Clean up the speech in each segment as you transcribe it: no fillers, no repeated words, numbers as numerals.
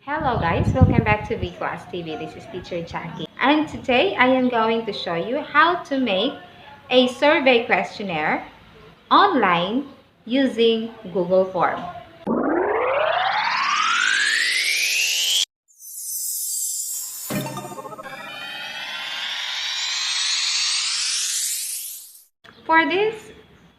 Hello guys, welcome back to Class TV. This is teacher Jackie. And today I am going to show you how to make a survey questionnaire online using Google Form. For this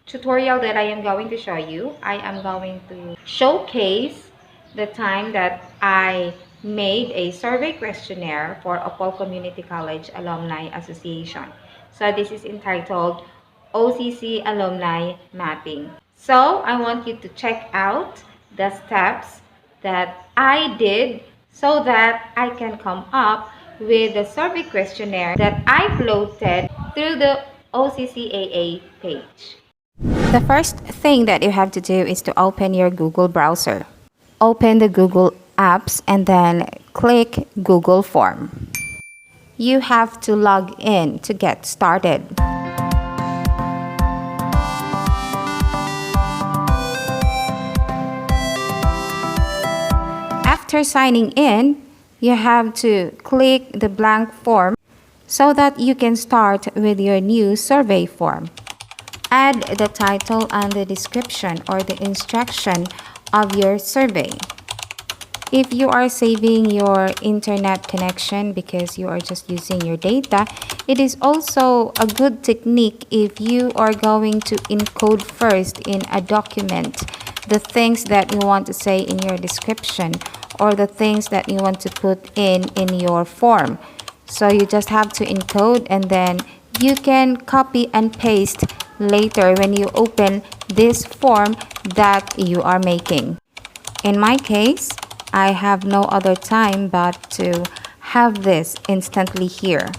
tutorial that I am going to show you, I am going to showcase the time that I made a survey questionnaire for Opol Community College Alumni Association. So this is entitled OCC Alumni Mapping. So I want you to check out the steps that I did so that I can come up with the survey questionnaire that I floated through the OCCAA page. The first thing that you have to do is to open your Google browser. Open the Google apps and then click Google Form. You have to log in to get started. After signing in, you have to click the blank form so that you can start with your new survey form. Add the title and the description or the instruction of your survey. If you are saving your internet connection because you are just using your data, it is also a good technique if you are going to encode first in a document the things that you want to say in your description or the things that you want to put in your form. So you just have to encode and then you can copy and paste later when you open this form that you are making. In my case, I have no other time but to have this instantly here.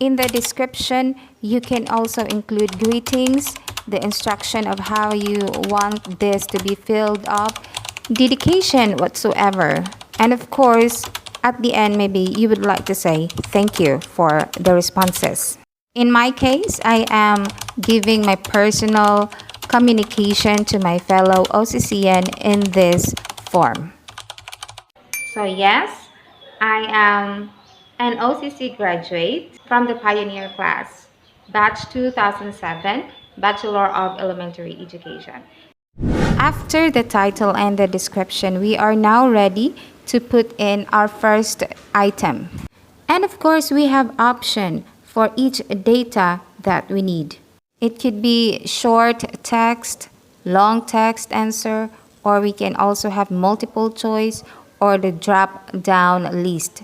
In the description, you can also include greetings, the instruction of how you want this to be filled up, dedication whatsoever, and of course, at the end, maybe you would like to say thank you for the responses. In my case, I am giving my personal communication to my fellow OCCian in this form. So yes, I am an OCC graduate from the Pioneer class, batch 2007, Bachelor of Elementary Education. After the title and the description, we are now ready to put in our first item. And of course, we have option for each data that we need. It could be short text, long text answer, or we can also have multiple choice or the drop-down list.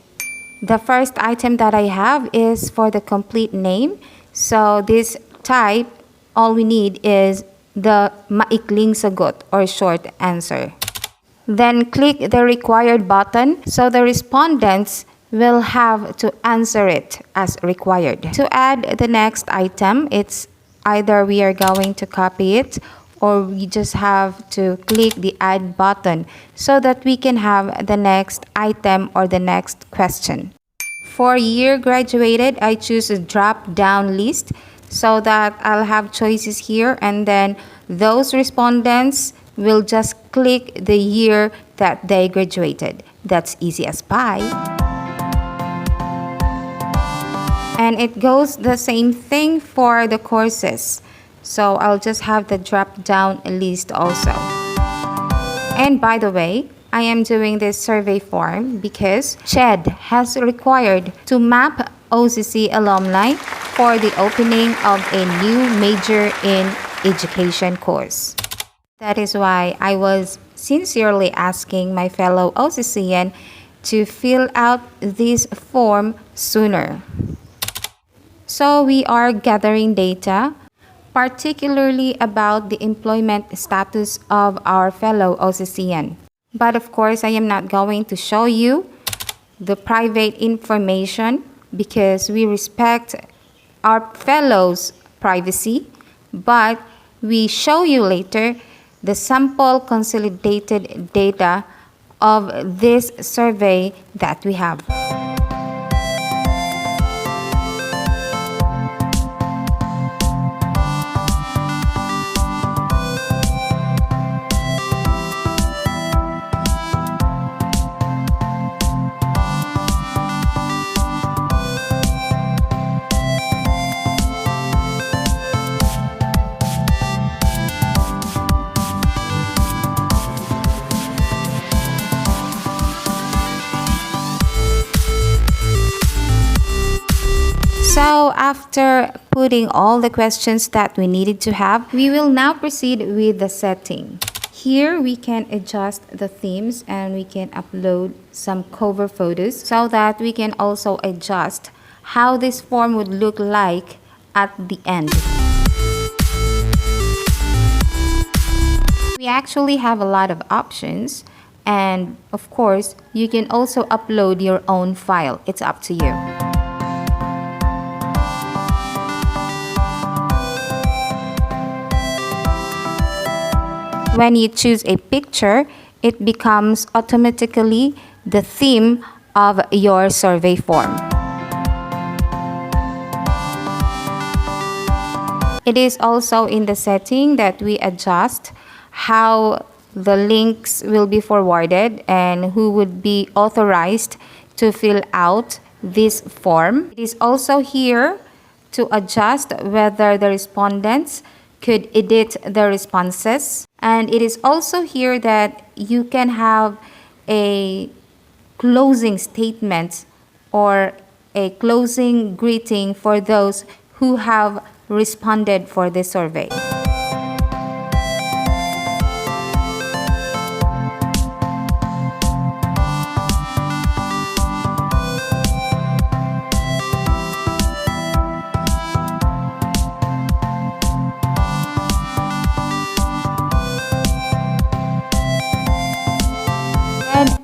The first item that I have is for the complete name. So this type, all we need is the maikling sagot or short answer. Then click the required button so the respondents will have to answer it as required. To add the next item, it's either we are going to copy it or we just have to click the add button so that we can have the next item or the next question. For year graduated, I choose a drop-down list so that I'll have choices here and then those respondents will just click the year that they graduated. That's easy as pie. And it goes the same thing for the courses. So I'll just have the drop-down list also. And by the way, I am doing this survey form because CHED has required to map OCC alumni for the opening of a new major in education course. That is why I was sincerely asking my fellow OCCian to fill out this form sooner. So we are gathering data, particularly about the employment status of our fellow OCCian. But of course, I am not going to show you the private information because we respect our fellows' privacy, but we show you later the sample consolidated data of this survey that we have. So after putting all the questions that we needed to have, we will now proceed with the setting. Here we can adjust the themes and we can upload some cover photos so that we can also adjust how this form would look like at the end. We actually have a lot of options, and of course you can also upload your own file. It's up to you. When you choose a picture, it becomes automatically the theme of your survey form. It is also in the setting that we adjust how the links will be forwarded and who would be authorized to fill out this form. It is also here to adjust whether the respondents could edit the responses. And it is also here that you can have a closing statement or a closing greeting for those who have responded for this survey.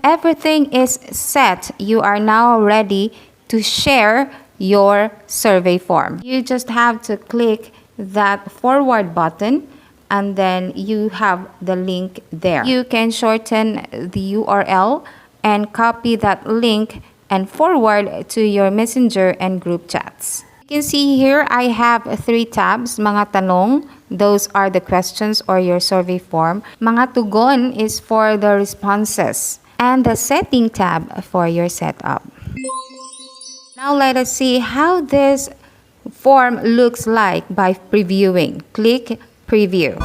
Everything is set. You are now ready to share your survey form. You just have to click that forward button and then you have the link there. You can shorten the URL and copy that link and forward to your messenger and group chats. You can see here I have 3 tabs. Mga tanong, those are the questions or your survey form. Mga tugon is for the responses. And the setting tab for your setup. Now let us see how this form looks like by previewing. Click Preview.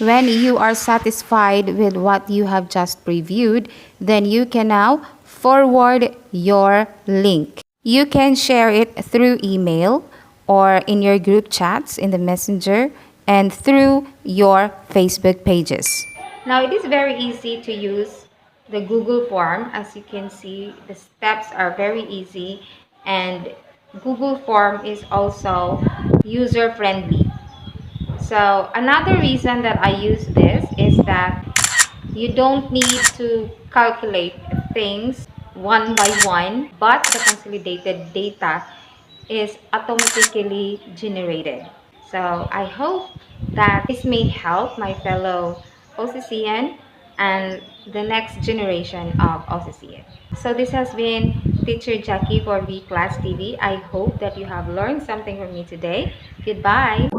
When you are satisfied with what you have just previewed, then you can now forward your link. You can share it through email or in your group chats in the messenger and through your Facebook pages. Now it is very easy to use the Google form. As you can see, the steps are very easy and Google form is also user-friendly. So another reason that I use this is that you don't need to calculate things one by one, but the consolidated data is automatically generated. So I hope that this may help my fellow OCCian and the next generation of OCCian. So this has been Teacher Jackie for V-Class TV. I hope that you have learned something from me today. Goodbye.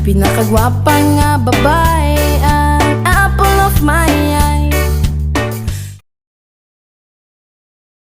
Pinakagwapa nga babay